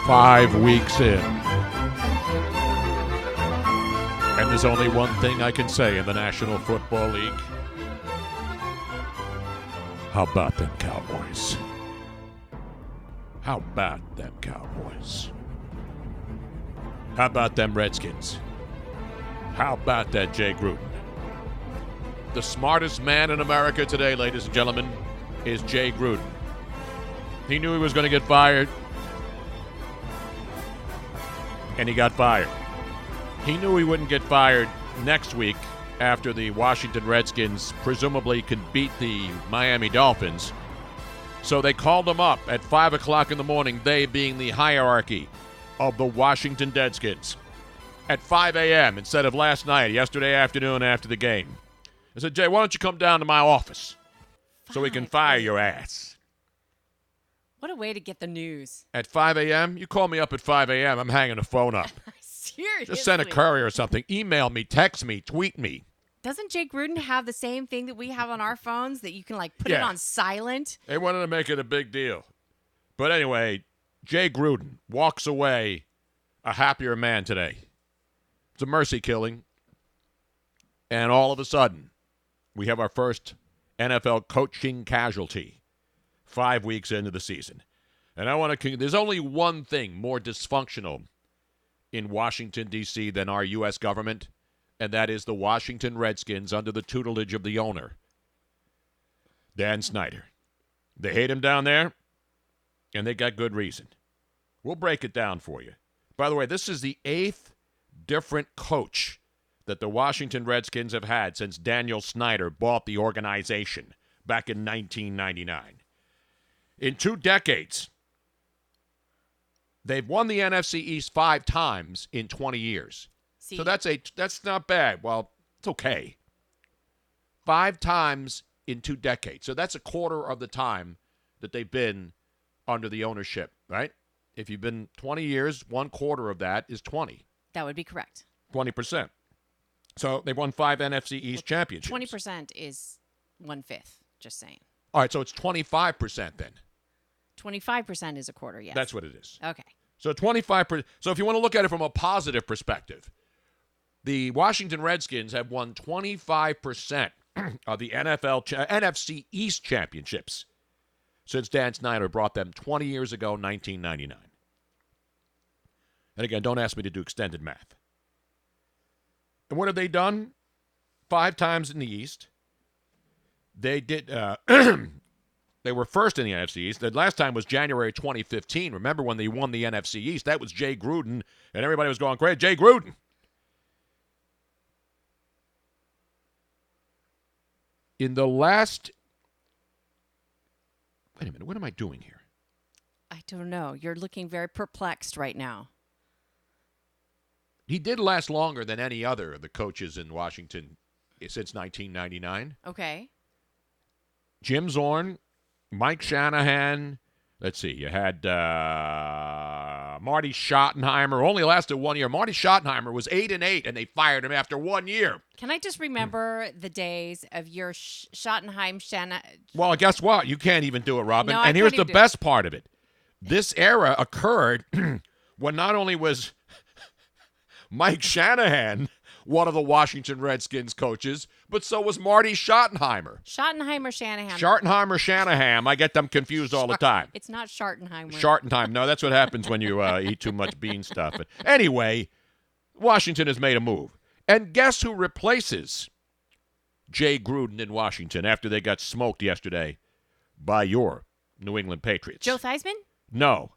5 weeks in. And there's only one thing I can say in the National Football League. How about them Cowboys? How about them Cowboys? How about them Redskins? How about that Jay Gruden? The smartest man in America today, ladies and gentlemen, is Jay Gruden. He knew he was going to get fired, and he got fired. He knew he wouldn't get fired next week after the Washington Redskins presumably could beat the Miami Dolphins. So they called him up at 5 o'clock in the morning, they being the hierarchy of the Washington Redskins, at 5 a.m. instead of last night, yesterday afternoon after the game. I said, Jay, why don't you come down to my office so we can fire your ass? What a way to get the news. At 5 a.m.? You call me up at 5 a.m., I'm hanging the phone up. Seriously. Just send a courier or something. Email me, text me, tweet me. Doesn't Jay Gruden have the same thing that we have on our phones that you can, like, put it on silent? They wanted to make it a big deal. But anyway, Jay Gruden walks away a happier man today. It's a mercy killing. And all of a sudden, we have our first NFL coaching casualty 5 weeks into the season. And I want to, there's only one thing more dysfunctional in Washington, D.C. than our U.S. government, and that is the Washington Redskins under the tutelage of the owner, Dan Snyder. They hate him down there, and they got good reason. We'll break it down for you. By the way, this is the 8th different coach that the Washington Redskins have had since Daniel Snyder bought the organization back in 1999. In 2 decades, they've won the NFC East 5 times in 20 years. See? So that's not bad. Well, it's okay. 5 times in 2 decades. So that's a quarter of the time that they've been under the ownership, right? If you've been 20 years, 1/4 of that is 20. That would be correct. 20%. So they've won 5 NFC East championships. 20% is 1/5, just saying. All right, so it's 25% then. 25% is a quarter, yes. That's what it is. Okay. So 25%. So if you want to look at it from a positive perspective, the Washington Redskins have won 25% of the NFC East championships since Dan Snyder brought them 20 years ago, 1999. And again, don't ask me to do extended math. And what have they done? 5 times in the East. They did. They were first in the NFC East. The last time was January 2015. Remember when they won the NFC East? That was Jay Gruden, and everybody was going crazy. Jay Gruden. In the last... Wait a minute. What am I doing here? I don't know. You're looking very perplexed right now. He did last longer than any other of the coaches in Washington since 1999. Okay. Jim Zorn, Mike Shanahan. Let's see. You had Marty Schottenheimer. Only lasted 1 year. Marty Schottenheimer was 8-8, and they fired him after 1 year. Can I just remember the days of your Schottenheim, Well, guess what? You can't even do it, Robin. No, and here's the best part of it. This era occurred when not only was Mike Shanahan one of the Washington Redskins coaches, but so was Marty Schottenheimer. Schottenheimer, Shanahan. Schottenheimer, Shanahan. I get them confused all the time. It's not Schottenheimer. Schottenheimer. No, that's what happens when you eat too much bean stuff. But anyway, Washington has made a move. And guess who replaces Jay Gruden in Washington after they got smoked yesterday by your New England Patriots? Joe Theismann? No.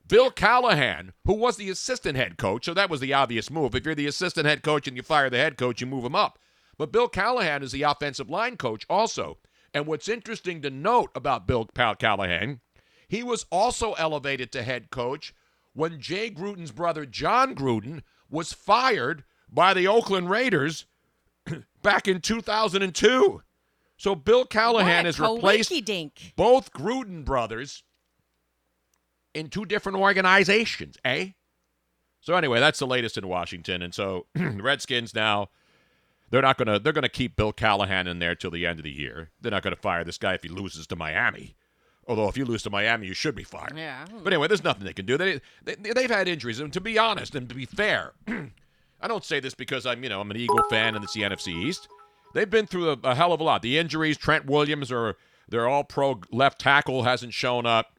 Bill Callahan, who was the assistant head coach, so that was the obvious move. If you're the assistant head coach and you fire the head coach, you move him up. But Bill Callahan is the offensive line coach also. And what's interesting to note about Bill Callahan, he was also elevated to head coach when Jay Gruden's brother John Gruden was fired by the Oakland Raiders back in 2002. So Bill Callahan has replaced both Gruden brothers in 2 different organizations, eh? So anyway, that's the latest in Washington. And so the Redskins now, They're gonna keep Bill Callahan in there till the end of the year. They're not gonna fire this guy if he loses to Miami. Although if you lose to Miami, you should be fired. Yeah. But anyway, there's nothing they can do. They've had injuries, and to be honest and to be fair, I don't say this because I'm an Eagle fan and it's the NFC East. They've been through a hell of a lot. The injuries, Trent Williams, their all-pro left tackle hasn't shown up.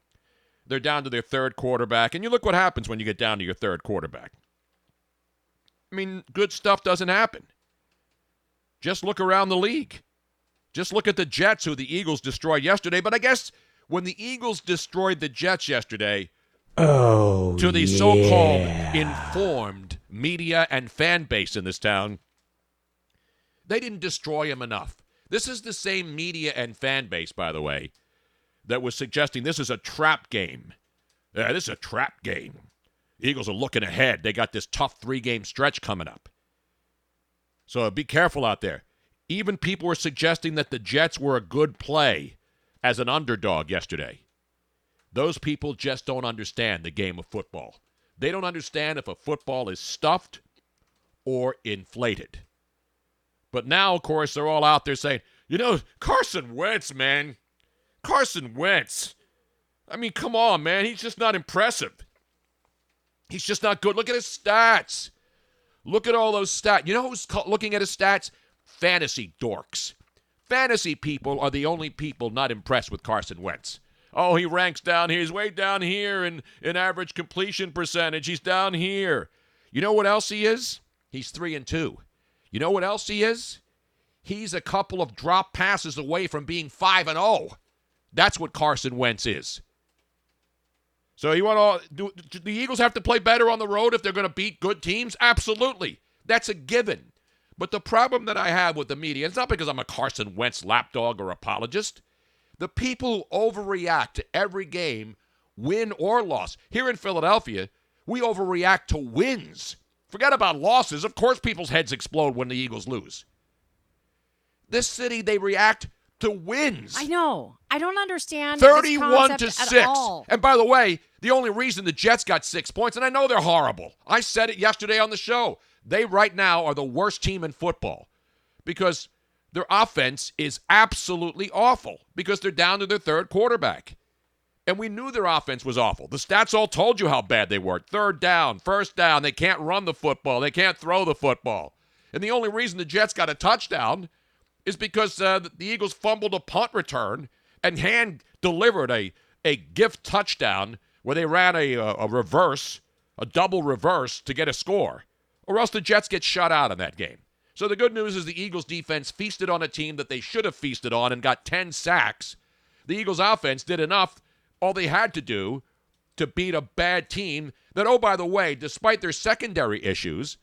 They're down to their third quarterback, and you look what happens when you get down to your third quarterback. I mean, good stuff doesn't happen. Just look around the league. Just look at the Jets, who the Eagles destroyed yesterday. But I guess when the Eagles destroyed the Jets yesterday, to the so-called informed media and fan base in this town, they didn't destroy him enough. This is the same media and fan base, by the way, that was suggesting this is a trap game. Yeah, this is a trap game. Eagles are looking ahead. They got this tough 3-game stretch coming up. So be careful out there. Even people were suggesting that the Jets were a good play as an underdog yesterday. Those people just don't understand the game of football. They don't understand if a football is stuffed or inflated. But now, of course, they're all out there saying, Carson Wentz, man. Carson Wentz. I mean, come on, man. He's just not impressive. He's just not good. Look at his stats. Look at all those stats. You know who's looking at his stats? Fantasy dorks. Fantasy people are the only people not impressed with Carson Wentz. Oh, he ranks down here. He's way down here in average completion percentage. He's down here. You know what else he is? He's 3-2. You know what else he is? He's a couple of drop passes away from being 5-0. That's what Carson Wentz is. So do the Eagles have to play better on the road if they're going to beat good teams? Absolutely. That's a given. But the problem that I have with the media, it's not because I'm a Carson Wentz lapdog or apologist. The people who overreact to every game, win or loss. Here in Philadelphia, we overreact to wins. Forget about losses. Of course people's heads explode when the Eagles lose. This city, they react to wins. I know. I don't understand 31 to this 6. at all. And by the way, the only reason the Jets got 6 points, and I know they're horrible. I said it yesterday on the show. They right now are the worst team in football because their offense is absolutely awful because they're down to their third quarterback. And we knew their offense was awful. The stats all told you how bad they were. Third down, first down, they can't run the football. They can't throw the football. And the only reason the Jets got a touchdown is because the Eagles fumbled a punt return and hand-delivered a gift touchdown where they ran a reverse, a double reverse to get a score. Or else the Jets get shut out in that game. So the good news is the Eagles' defense feasted on a team that they should have feasted on and got 10 sacks. The Eagles' offense did enough, all they had to do, to beat a bad team that, oh, by the way, despite their secondary issues,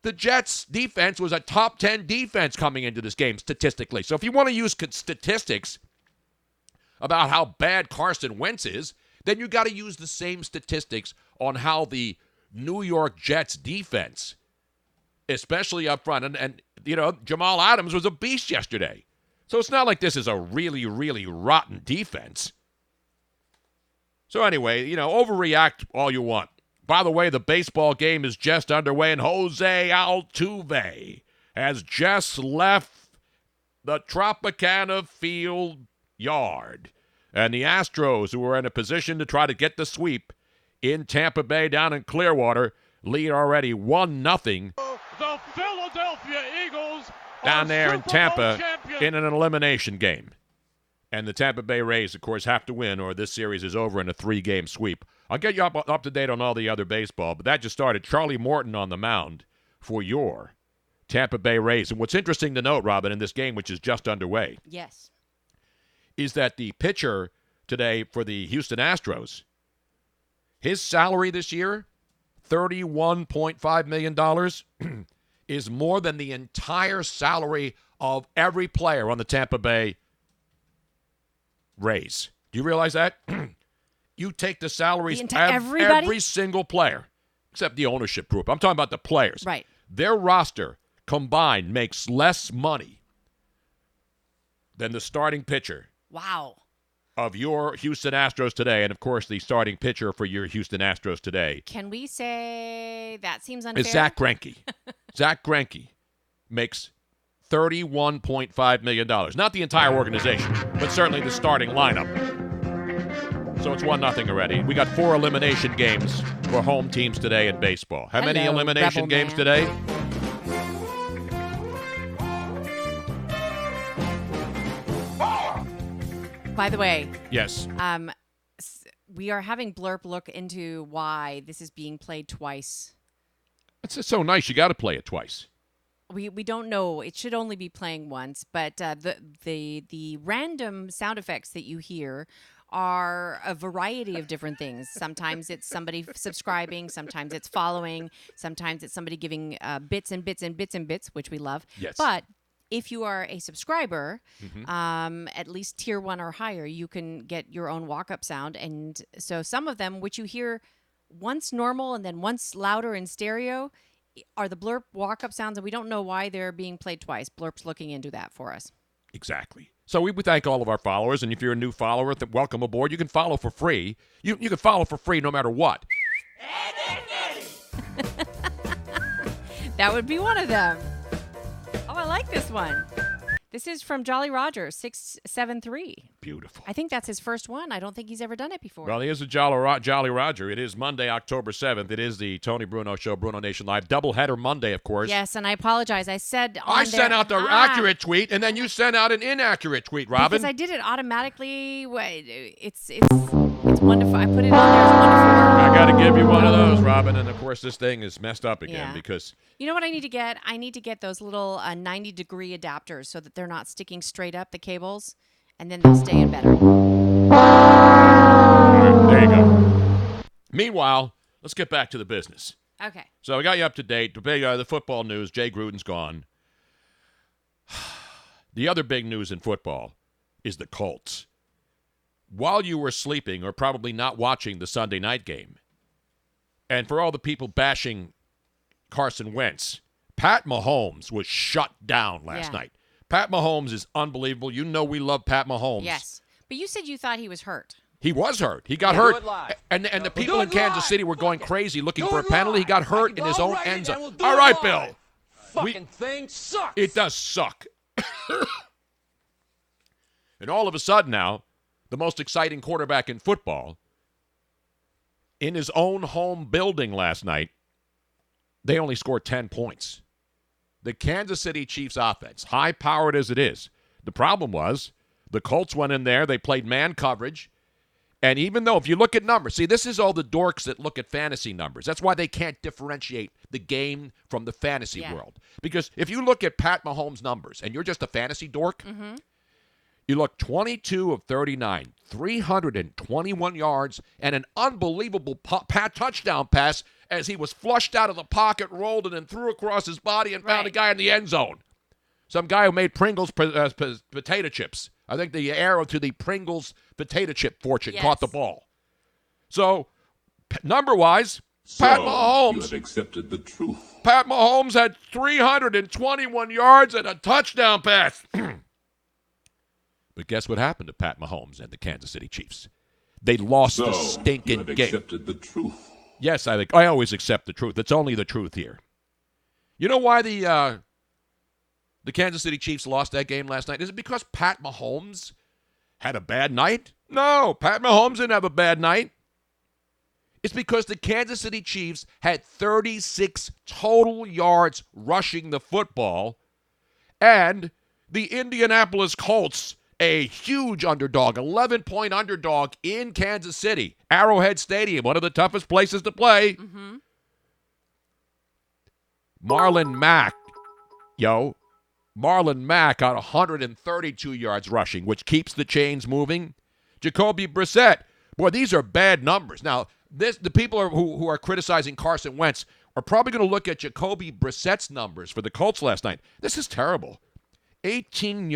the Jets' defense was a top 10 defense coming into this game statistically. So if you want to use statistics about how bad Carson Wentz is, then you got to use the same statistics on how the New York Jets defense, especially up front, and Jamal Adams was a beast yesterday. So it's not like this is a really, really rotten defense. So anyway, overreact all you want. By the way, the baseball game is just underway, and Jose Altuve has just left the Tropicana Field yard. And the Astros, who are in a position to try to get the sweep in Tampa Bay down in Clearwater, lead already 1-0. The Philadelphia Eagles down there in Tampa champions. in an elimination game. And the Tampa Bay Rays, of course, have to win or this series is over in a 3-game sweep. I'll get you up to date on all the other baseball, but that just started. Charlie Morton on the mound for your Tampa Bay Rays. And what's interesting to note, Robin, in this game, which is just underway, Yes. is that the pitcher today for the Houston Astros, his salary this year, $31.5 million, is more than the entire salary of every player on the Tampa Bay Rays. Do you realize that? You take the salaries of every single player, except the ownership group. I'm talking about the players. Right. Their roster combined makes less money than the starting pitcher. Wow. Of your Houston Astros today, and of course the starting pitcher for your Houston Astros today. Can we say that seems unfair? Is Zach Greinke. Zach Greinke. makes $31.5 million. Not the entire organization, but certainly the starting lineup. So it's 1-0 already. We got 4 elimination games for home teams today in baseball. How many Hello, elimination Rebel games Man. today? By the way, Yes. we are having Blurp look into why this is being played twice. It's just so nice. You got to play it twice. We don't know. It should only be playing once, but the random sound effects that you hear are a variety of different things. Sometimes it's somebody subscribing, sometimes it's following, sometimes it's somebody giving bits and bits and bits and bits, which we love. Yes. But if you are a subscriber, at least tier 1 or higher, you can get your own walk-up sound. And so some of them, which you hear once normal and then once louder in stereo, are the Blurp walk-up sounds, and we don't know why they're being played twice. Blurp's looking into that for us. Exactly. So we thank all of our followers, and if you're a new follower, welcome aboard. You can follow for free. You can follow for free no matter what. That would be one of them. Oh, I like this one. This is from Jolly Roger, 673. Beautiful. I think that's his first one. I don't think he's ever done it before. Well, he is a Jolly Roger. It is Monday, October 7th. It is the Tony Bruno Show, BrunoNation Live. Doubleheader Monday, of course. Yes, and I apologize. I said on I sent out the accurate tweet, and then you sent out an inaccurate tweet, Robin. Because I did it automatically. It's wonderful. I put it on there as wonderful. I got to give you one of those, Robin. And, of course, this thing is messed up again because... You know what I need to get? I need to get those little 90-degree adapters so that they're not sticking straight up, the cables, and then they'll stay in better. All right, there you go. Meanwhile, let's get back to the business. Okay. So I got you up to date. The football news, Jay Gruden's gone. The other big news in football is the Colts. While you were sleeping or probably not watching the Sunday night game, and for all the people bashing Carson Wentz, Pat Mahomes was shut down last night. Pat Mahomes is unbelievable. You know we love Pat Mahomes. Yes. But you said you thought he was hurt. He was hurt. He got hurt. And the people in Kansas City were going crazy looking for a penalty. He got hurt in his own end zone. All right, Bill. Fucking thing sucks. It does suck. And all of a sudden now, the most exciting quarterback in football, in his own home building last night, they only scored 10 points. The Kansas City Chiefs offense, high-powered as it is, the problem was the Colts went in there, they played man coverage, and even though if you look at numbers, see, this is all the dorks that look at fantasy numbers. That's why they can't differentiate the game from the fantasy world. Because if you look at Pat Mahomes' numbers and you're just a fantasy dork, you look 22 of 39, 321 yards, and an unbelievable touchdown pass as he was flushed out of the pocket, rolled it, and threw across his body and found a guy in the end zone. Some guy who made Pringles potato chips. I think the arrow to the Pringles potato chip fortune caught the ball. So, number-wise, Pat Mahomes. You have accepted the truth. Pat Mahomes had 321 yards and a touchdown pass. But guess what happened to Pat Mahomes and the Kansas City Chiefs? They lost the stinking you have game. accepted the truth. Yes, I always accept the truth. It's only the truth here. You know why the Kansas City Chiefs lost that game last night? Is it because Pat Mahomes had a bad night? No, Pat Mahomes didn't have a bad night. It's because the Kansas City Chiefs had 36 total yards rushing the football, and the Indianapolis Colts, a huge underdog, 11-point underdog in Kansas City, Arrowhead Stadium, one of the toughest places to play. Marlon Mack got 132 yards rushing, which keeps the chains moving. Jacoby Brissett, boy, these are bad numbers. Now, the people who are criticizing Carson Wentz are probably going to look at Jacoby Brissett's numbers for the Colts last night. This is terrible. 18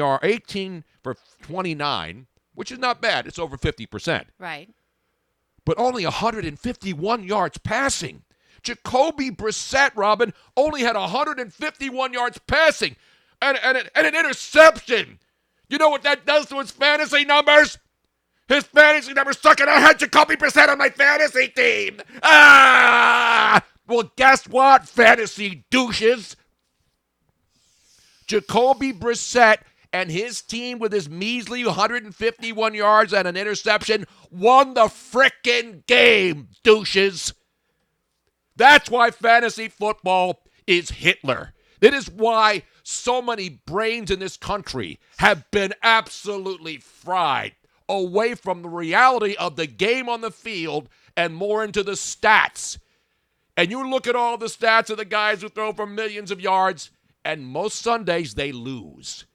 for 29, which is not bad. It's over 50%. Right. But only 151 yards passing. Jacoby Brissett, Robin, only had 151 yards passing and an interception. You know what that does to his fantasy numbers? His fantasy numbers suck, and I had Jacoby Brissett on my fantasy team. Well, guess what, fantasy douches? Jacoby Brissett and his team with his measly 151 yards and an interception won the frickin' game, douches. That's why fantasy football is Hitler. It is why so many brains in this country have been absolutely fried away from the reality of the game on the field and more into the stats. And you look at all the stats of the guys who throw for millions of yards, and most Sundays they lose.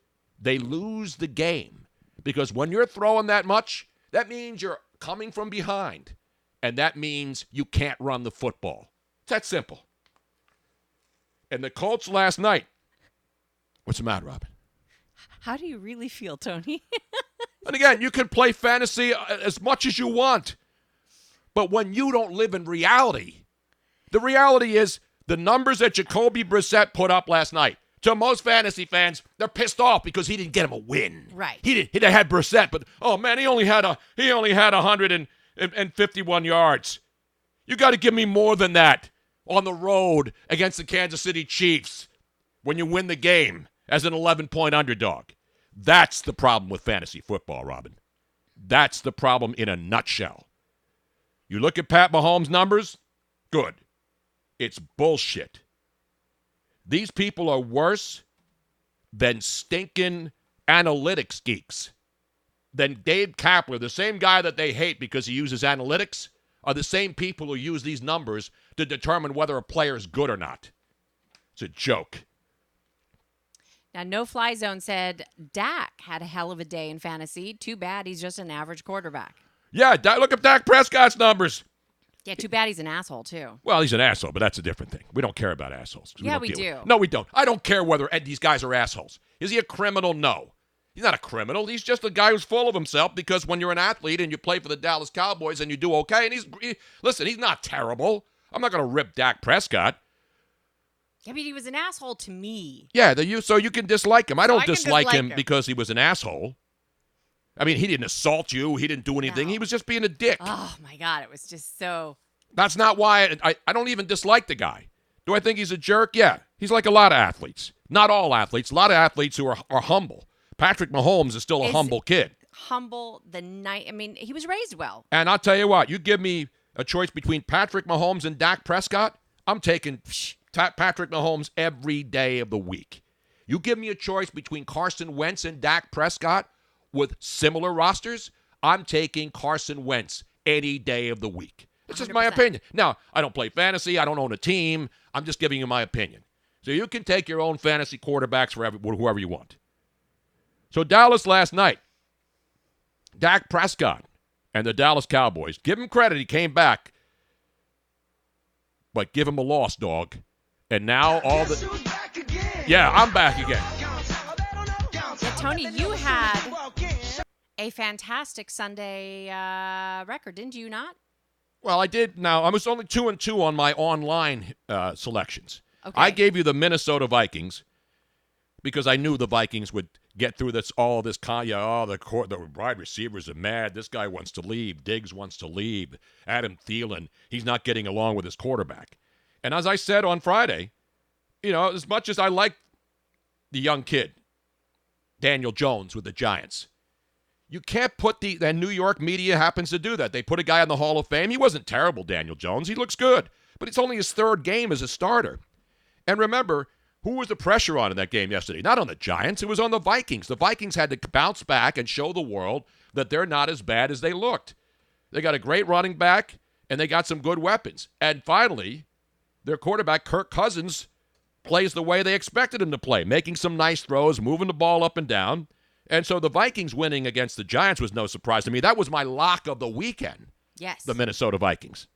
They lose the game. Because when you're throwing that much, that means you're coming from behind. And that means you can't run the football. It's that simple. And the Colts last night, what's the matter, Robin? How do you really feel, Tony? And again, you can play fantasy as much as you want. But when you don't live in reality, the reality is the numbers that Jacoby Brissett put up last night, to most fantasy fans, they're pissed off because he didn't get him a win. Right. He had Brissett, but oh man, he only had 151 yards. You got to give me more than that on the road against the Kansas City Chiefs when you win the game as an 11-point underdog. That's the problem with fantasy football, Robin. That's the problem in a nutshell. You look at Pat Mahomes' numbers, good. It's bullshit. These people are worse than stinking analytics geeks. Than Dave Kapler, the same guy that they hate because he uses analytics, are the same people who use these numbers to determine whether a player is good or not. It's a joke. Now, No Fly Zone said Dak had a hell of a day in fantasy. Too bad he's just an average quarterback. Yeah, look at Dak Prescott's numbers. Yeah, too bad he's an asshole, too. Well, he's an asshole, but that's a different thing. We don't care about assholes. We do. No, we don't. I don't care whether these guys are assholes. Is he a criminal? No. He's not a criminal. He's just a guy who's full of himself because when you're an athlete and you play for the Dallas Cowboys and you do okay, and listen, he's not terrible. I'm not going to rip Dak Prescott. Yeah, but he was an asshole to me. Yeah, so you can dislike him. I don't dislike him him because he was an asshole. I mean, he didn't assault you. He didn't do anything. No. He was just being a dick. Oh, my God. It was just so... That's not why I don't even dislike the guy. Do I think he's a jerk? Yeah. He's like a lot of athletes. Not all athletes. A lot of athletes who are humble. Patrick Mahomes is still a humble kid. Humble the night. I mean, he was raised well. And I'll tell you what. You give me a choice between Patrick Mahomes and Dak Prescott, I'm taking Patrick Mahomes every day of the week. You give me a choice between Carson Wentz and Dak Prescott with similar rosters, I'm taking Carson Wentz any day of the week. It's just 100%. my opinion. Now, I don't play fantasy. I don't own a team. I'm just giving you my opinion. So you can take your own fantasy quarterbacks for whoever you want. So Dallas last night, Dak Prescott and the Dallas Cowboys, give him credit. He came back. But give him a loss, dog. And now all the... Yeah, I'm back again. Yeah, Tony, you had a fantastic Sunday record, didn't you not? Well, I did. Now, I was only 2-2 on my online selections. Okay. I gave you the Minnesota Vikings because I knew the Vikings would get through the wide receivers are mad. This guy wants to leave. Diggs wants to leave. Adam Thielen, he's not getting along with his quarterback. And as I said on Friday, as much as I like the young kid, Daniel Jones with the Giants, you can't put the New York media happens to do that. They put a guy in the Hall of Fame. He wasn't terrible, Daniel Jones. He looks good. But it's only his third game as a starter. And remember, who was the pressure on in that game yesterday? Not on the Giants. It was on the Vikings. The Vikings had to bounce back and show the world that they're not as bad as they looked. They got a great running back, and they got some good weapons. And finally, their quarterback, Kirk Cousins, plays the way they expected him to play, making some nice throws, moving the ball up and down. And so the Vikings winning against the Giants was no surprise to me. That was my lock of the weekend. Yes. The Minnesota Vikings.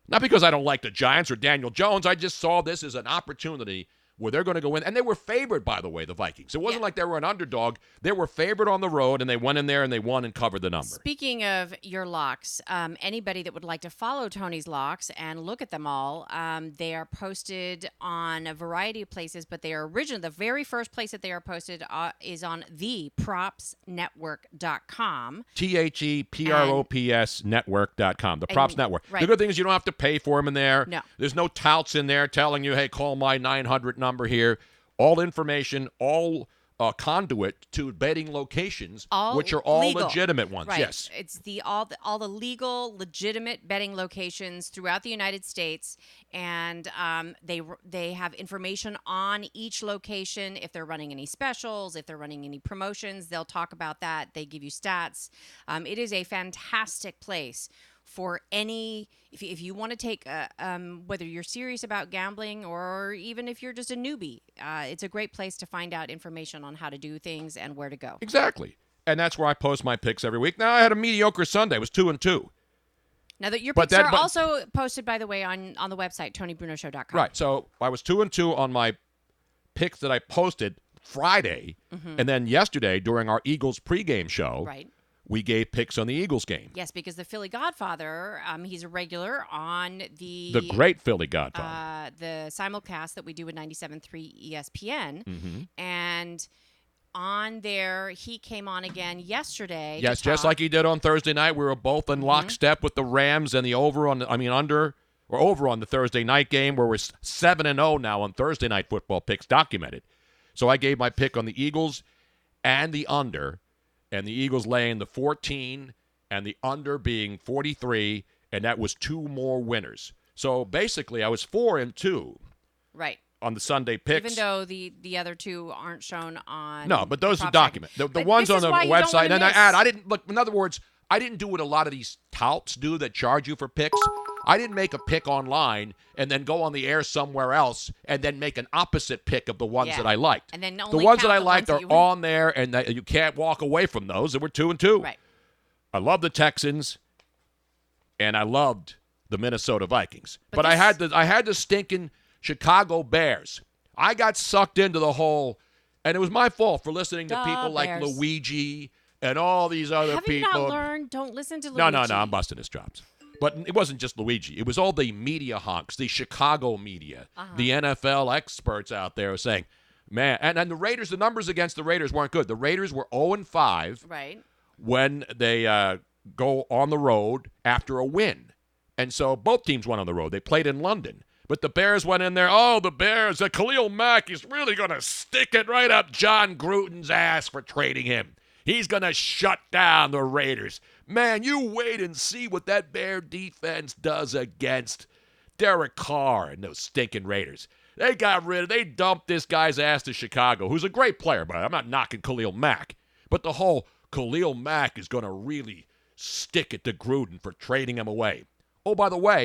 Not because I don't like the Giants or Daniel Jones. I just saw this as an opportunity where they're going to go in. And they were favored, by the way, the Vikings. It wasn't like they were an underdog. They were favored on the road, and they went in there and they won and covered the number. Speaking of your locks, anybody that would like to follow Tony's locks and look at them all, they are posted on a variety of places, but they are original. The very first place that they are posted is on thepropsnetwork.com. THEPROPS network.com. The Props Network. Right. The good thing is you don't have to pay for them in there. No. There's no touts in there telling you, hey, call my 900 number here. all information, all conduit to betting locations, All which are all legal. legitimate ones. Right. Yes. It's all the legal, legitimate betting locations throughout the United States, and they have information on each location. If they're running any specials, if they're running any promotions, they'll talk about that. They give you stats. It is a fantastic place for any if you want to take whether you're serious about gambling or even if you're just a newbie, it's a great place to find out information on how to do things and where to go. Exactly. And that's where I post my picks every week. Now, I had a mediocre Sunday. It was 2-2. Now that your picks are also posted, by the way, on the website TonyBrunoShow.com. Right. So I was 2-2 on my picks that I posted Friday, and then yesterday during our Eagles pregame show, Right. we gave picks on the Eagles game. Yes, because the Philly Godfather, he's a regular on the great Philly Godfather. the simulcast that we do with 97.3 ESPN, Mm-hmm. and on there he came on again yesterday. Yes, to just talk. like he did on Thursday night. We were both in lockstep with the Rams and the over on the Thursday night game, where we're 7-0 now on Thursday night football picks documented. So I gave my pick on the Eagles and the under, and the Eagles laying the 14 and the under being 43, and that was 2 more winners. So basically I was 4-2 Right. on the Sunday picks. Even though the other two aren't shown on. No, but those the are prop documented. The But ones this on is the why you don't website, wanna and I miss. add, I didn't look. In other words, I didn't do what a lot of these touts do that charge you for picks. I didn't make a pick online and then go on the air somewhere else and then make an opposite pick of the ones Yeah. that I liked. And then the only ones that count I the liked ones are that you on there, and that you can't walk away from those. And we're 2-2. Right. I love the Texans, and I loved the Minnesota Vikings. But But I this- had the stinking Chicago Bears. I got sucked into the whole, and it was my fault for listening to The people like Bears. Luigi and all these other Have you people. not learned? Don't listen to No, Luigi. I'm busting his chops. But it wasn't just Luigi. It was all the media honks, the Chicago media, the NFL experts out there saying, man, and the Raiders, the numbers against the Raiders weren't good. The Raiders were 0-5 Right. when they go on the road after a win. And so both teams went on the road. They played in London. But the Bears went in there. Oh, the Bears. Khalil Mack is really going to stick it right up John Gruden's ass for trading him. He's going to shut down the Raiders. Man, you wait and see what that Bear defense does against Derek Carr and those stinking Raiders. They dumped this guy's ass to Chicago, who's a great player, but I'm not knocking Khalil Mack. But the whole Khalil Mack is going to really stick it to Gruden for trading him away. Oh, by the way,